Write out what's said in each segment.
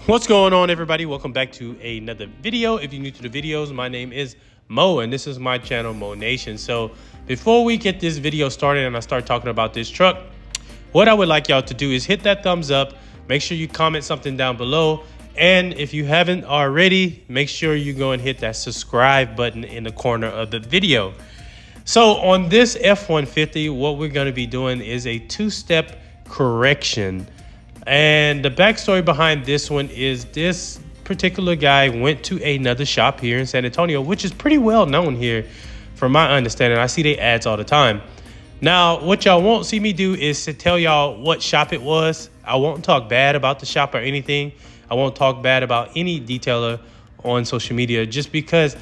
What's going on, everybody? Welcome back to another video. If you're new to the videos, my name is Mo and this is my channel, Mo Nation. So before we get this video started and I start talking about this truck, what I would like y'all to do is hit that thumbs up. Make sure you comment something down below, and if you haven't already, make sure you go and hit that subscribe button in the corner of the video. So on this F150, what we're going to be doing is a two-step correction. And the backstory behind this one is this particular guy went to another shop here in San Antonio, which is pretty well known here from my understanding. I see they ads all the time. Now, what y'all won't see me do is to tell y'all what shop it was. I won't talk bad about the shop or anything. I won't talk bad about any detailer on social media, just because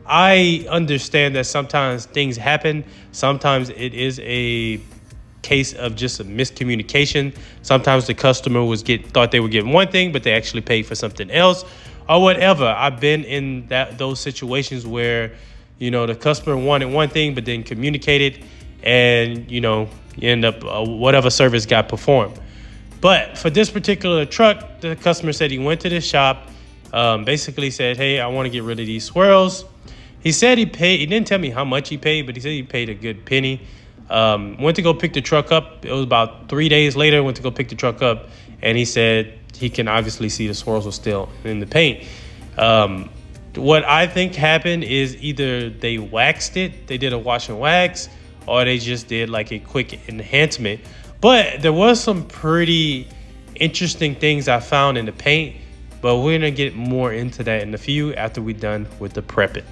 I understand that sometimes things happen. Sometimes it is a case of just a miscommunication. Sometimes the customer thought they were getting one thing, but they actually paid for something else or whatever. I've been in those situations where, the customer wanted one thing, but then communicated, and, you end up whatever service got performed. But for this particular truck, the customer said he went to the shop, basically said, hey, I want to get rid of these swirls. He said he paid. He didn't tell me how much he paid, but he said he paid a good penny. Went to go pick the truck up. It was about 3 days later. Went to go pick the truck up, and he said he can obviously see the swirls were still in the paint. What I think happened is either they waxed it, they did a wash and wax, or they just did like a quick enhancement. But there was some pretty interesting things I found in the paint, but we're gonna get more into that in a few after we're done with the prepping.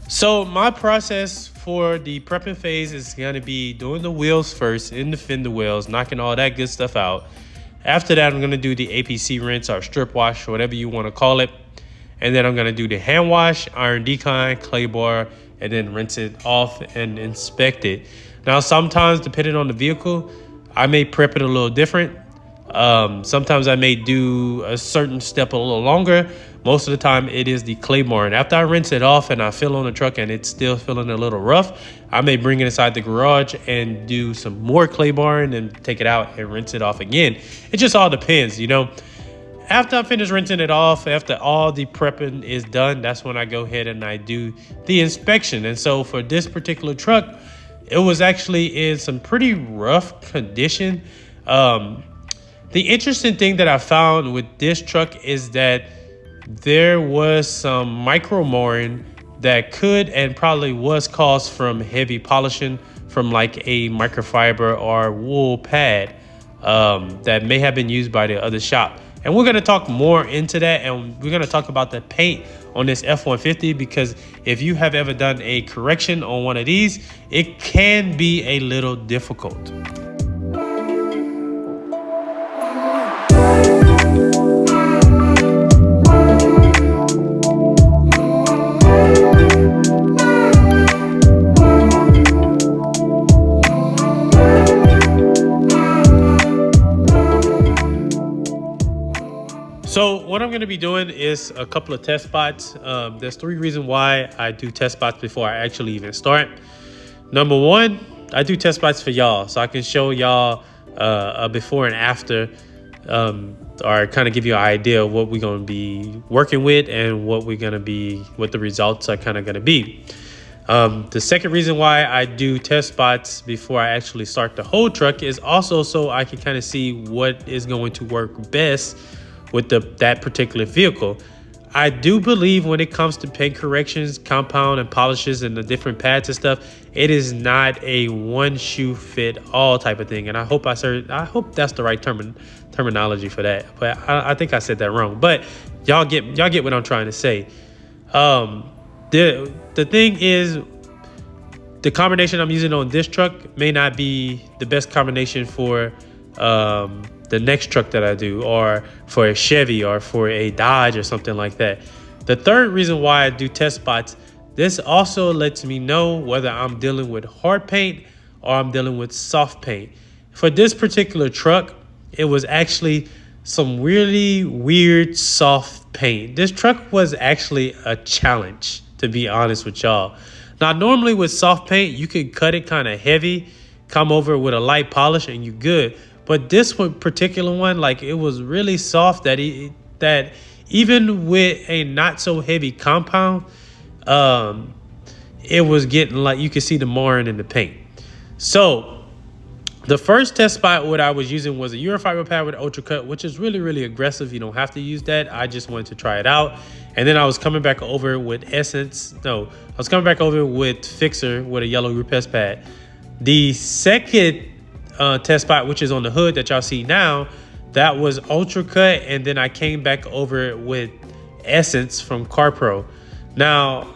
So my process for the prepping phase is going to be doing the wheels first, in the fender wells, knocking all that good stuff out. After that, I'm going to do the APC rinse or strip wash, or whatever you want to call it. And then I'm going to do the hand wash, iron decline, clay bar, and then rinse it off and inspect it. Now, sometimes, depending on the vehicle, I may prep it a little different. Sometimes I may do a certain step a little longer. Most of the time it is the clay bar. And after I rinse it off and I fill on the truck and it's still feeling a little rough, I may bring it inside the garage and do some more clay bar and then take it out and rinse it off again. It just all depends, After I finish rinsing it off, after all the prepping is done, that's when I go ahead and I do the inspection. And so for this particular truck, it was actually in some pretty rough condition. The interesting thing that I found with this truck is that there was some micro marring that could and probably was caused from heavy polishing from like a microfiber or wool pad that may have been used by the other shop. And we're going to talk more into that, and we're going to talk about the paint on this F150, because if you have ever done a correction on one of these, it can be a little difficult. So what I'm going to be doing is a couple of test spots. There's 3 reasons why I do test spots before I actually even start. Number 1, I do test spots for y'all, so I can show y'all a before and after, or kind of give you an idea of what we're going to be working with and what the results are kind of going to be. The second reason why I do test spots before I actually start the whole truck is also so I can kind of see what is going to work best with that particular vehicle. I do believe when it comes to paint corrections, compound and polishes and the different pads and stuff, it is not a one shoe fit all type of thing. And I hope that's the right terminology for that. But I think I said that wrong. But y'all get what I'm trying to say. The thing is, the combination I'm using on this truck may not be the best combination for the next truck that I do, or for a Chevy, or for a Dodge, or something like that. The third reason why I do test spots, this also lets me know whether I'm dealing with hard paint or I'm dealing with soft paint. For this particular truck, it was actually some really weird soft paint. This truck was actually a challenge, to be honest with y'all. Now, normally with soft paint, you can cut it kind of heavy, come over with a light polish, and you good. But this one particular one, like, it was really soft that even with a not so heavy compound, it was getting, like, you could see the marring in the paint. So the first test spot what I was using was a Eurofiber pad with Ultra Cut, which is really, really aggressive. You don't have to use that. I just wanted to try it out. And then I was coming back over with Fixer with a yellow Rupes pad. The second test spot, which is on the hood that y'all see now, that was Ultra Cut, and then I came back over with Essence from CarPro. Now,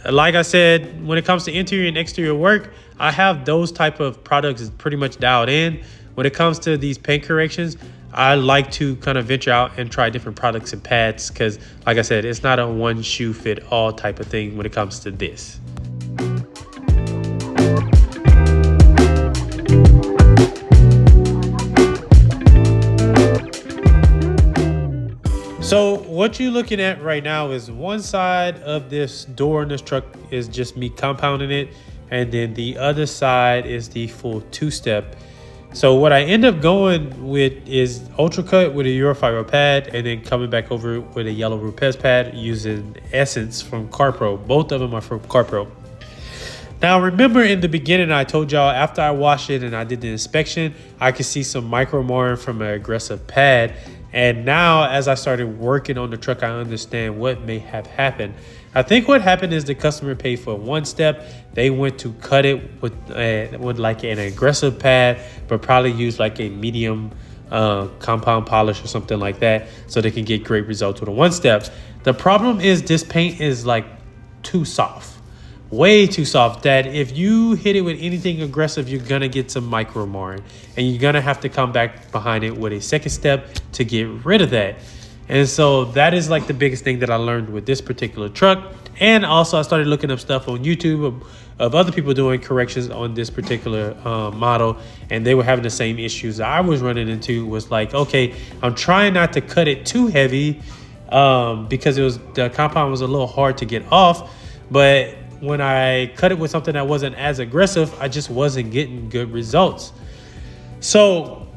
like I said, when it comes to interior and exterior work, I have those type of products pretty much dialed in. When it comes to these paint corrections, I like to kind of venture out and try different products and pads, because like I said, it's not a one shoe fit all type of thing when it comes to this. So what you're looking at right now is one side of this door in this truck is just me compounding it, and then the other side is the full two-step. So what I end up going with is Ultra Cut with a Eurofiber pad, and then coming back over with a yellow Rupes pad using Essence from CarPro. Both of them are from CarPro. Now, remember in the beginning, I told y'all after I washed it and I did the inspection, I could see some micro marring from an aggressive pad. And now, as I started working on the truck, I understand what may have happened. I think what happened is the customer paid for one step. They went to cut it with like an aggressive pad, but probably used like a medium compound polish or something like that, so they can get great results with a one step. The problem is this paint is like too soft. Way too soft, that if you hit it with anything aggressive, you're gonna get some micro marring, and you're gonna have to come back behind it with a second step to get rid of that. And so that is like the biggest thing that I learned with this particular truck. And also I started looking up stuff on YouTube of other people doing corrections on this particular model, and they were having the same issues I was running into. Was like, okay, I'm trying not to cut it too heavy because the compound was a little hard to get off, but when I cut it with something that wasn't as aggressive, I just wasn't getting good results. So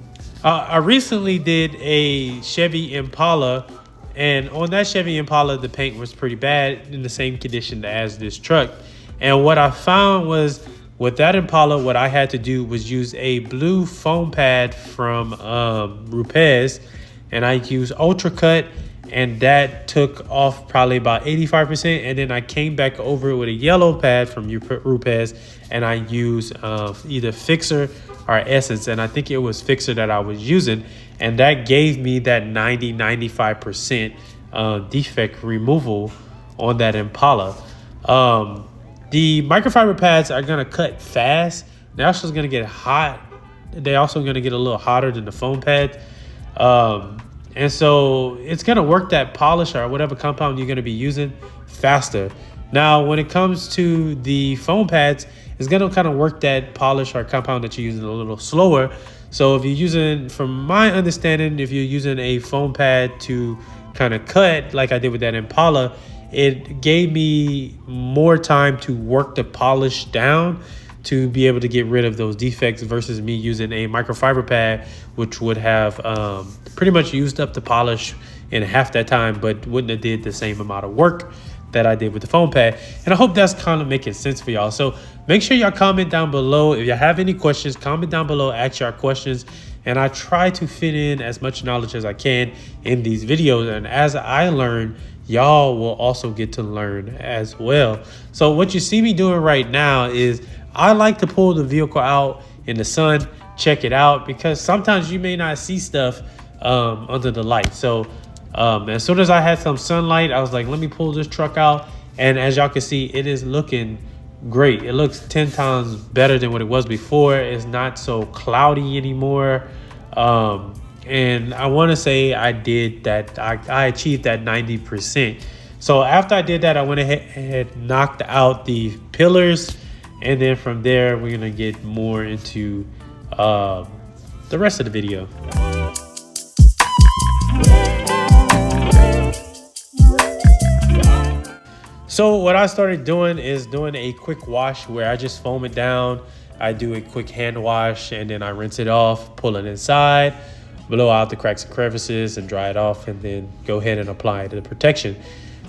I recently did a Chevy Impala, and on that Chevy Impala, the paint was pretty bad, in the same condition as this truck. And what I found was with that Impala, what I had to do was use a blue foam pad from Rupes, and I used Ultra Cut, and that took off probably about 85%. And then I came back over with a yellow pad from Rupes, and I used either Fixer or Essence, and I think it was Fixer that I was using, and that gave me that 95% defect removal on that Impala. The microfiber pads are gonna cut fast. They're also gonna get hot. They're also gonna get a little hotter than the foam pad. And so it's going to work that polish or whatever compound you're going to be using faster. Now, when it comes to the foam pads, it's going to kind of work that polish or compound that you're using a little slower. So if you're using, from my understanding, if you're using a foam pad to kind of cut, like I did with that Impala, it gave me more time to work the polish down to be able to get rid of those defects, versus me using a microfiber pad, which would have pretty much used up the polish in half that time, but wouldn't have did the same amount of work that I did with the foam pad. And I hope that's kind of making sense for y'all. So make sure y'all comment down below. If you have any questions, comment down below, ask y'all questions. And I try to fit in as much knowledge as I can in these videos. And as I learn, y'all will also get to learn as well. So what you see me doing right now is I like to pull the vehicle out in the sun, check it out, because sometimes you may not see stuff under the light. So as soon as I had some sunlight, I was like, let me pull this truck out And as y'all can see, it is looking great. It looks 10 times better than what it was before. It's not so cloudy anymore. And I want to say I did that. I achieved that 90%. So after I did that, I went ahead and knocked out the pillars. And then from there, we're going to get more into the rest of the video. So what I started doing is doing a quick wash where I just foam it down. I do a quick hand wash and then I rinse it off, pull it inside, blow out the cracks and crevices and dry it off, and then go ahead and apply the protection.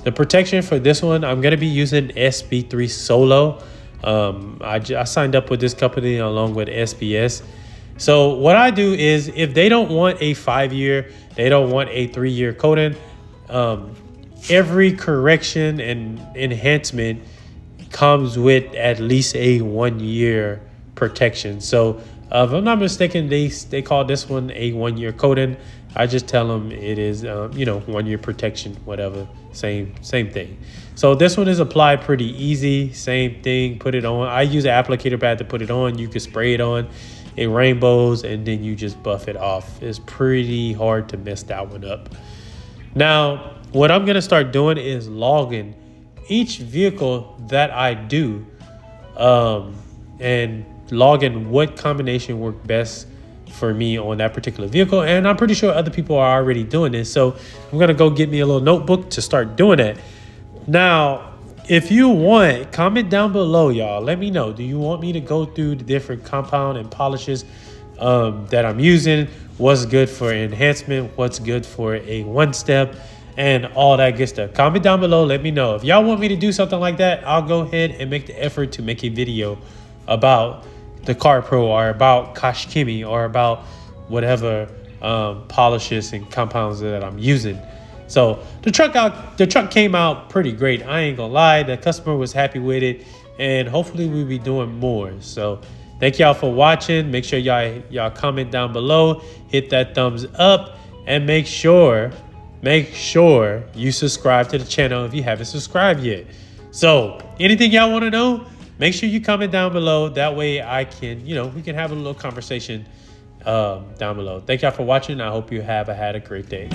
The protection for this one, I'm going to be using SB3 Solo. I signed up with this company along with SBS. So what I do is, if they don't want a 5-year, they don't want a 3-year coating, every correction and enhancement comes with at least a 1-year protection. So if I'm not mistaken, they call this one a 1-year coating. I just tell them it is 1-year protection, whatever, same thing. So this one is applied pretty easy, same thing. Put it on. I use an applicator pad to put it on. You can spray it on, it rainbows, and then you just buff it off. It's pretty hard to mess that one up. Now, what I'm going to start doing is logging each vehicle that I do, and logging what combination worked best for me on that particular vehicle. And I'm pretty sure other people are already doing this. So I'm going to go get me a little notebook to start doing it. Now, if you want, comment down below, y'all. Let me know. Do you want me to go through the different compound and polishes that I'm using? What's good for enhancement? What's good for a one-step? And all that good stuff. Comment down below. Let me know. If y'all want me to do something like that, I'll go ahead and make the effort to make a video about the Car Pro or about Kashkimi or about whatever polishes and compounds that I'm using. So the truck came out pretty great. I ain't gonna lie. The customer was happy with it, and hopefully we'll be doing more. So thank y'all for watching. Make sure y'all comment down below, hit that thumbs up, and make sure you subscribe to the channel if you haven't subscribed yet. So anything y'all want to know, make sure you comment down below. That way I can, we can have a little conversation down below. Thank y'all for watching. I hope you have had a great day.